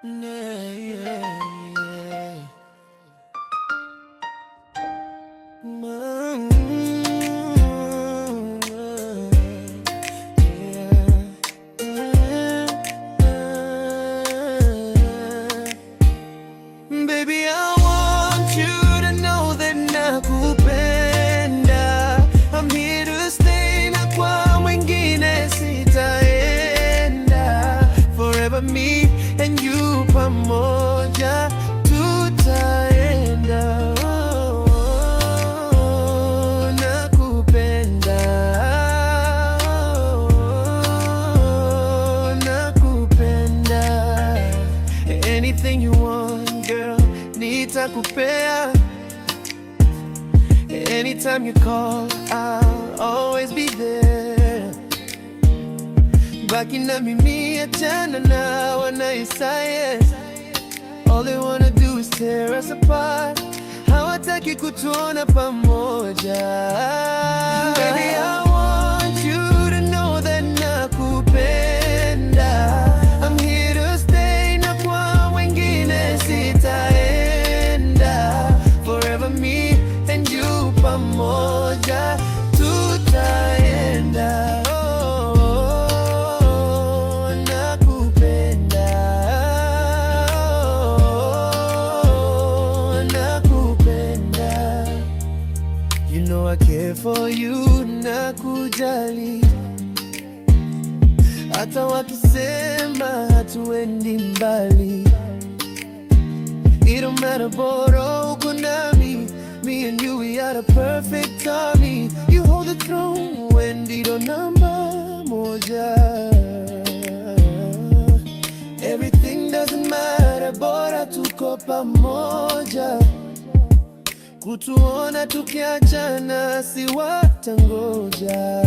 Yeah, yeah, yeah. Mm, yeah, yeah. Baby, I want you to know that nakupenda. I'm here to stay, na kwa mwingine sitaenda. Forever me and you, pamoja tutaenda. Nakupenda, nakupenda. Anything you want, girl, nitakupea. Anytime you call, I'll always be there. Baki na mimi, achana na wanaisaye. All they wanna do is tear us apart. Hawataki kutuona pamoja. Baby, I want you to know that nakupenda. I'm here to stay, na kwa wengine sitaenda. Forever me and you, pamoja tutaenda. You know I care for you, nakujali. Hata wakisema hatuendi mbali, it don't matter, bora uko nami. Me and you, we are the perfect army. You hold the throne, ndiyo namba moja. Everything doesn't matter, bora tuko pamoja. Kutuona tukiachana si watangoja.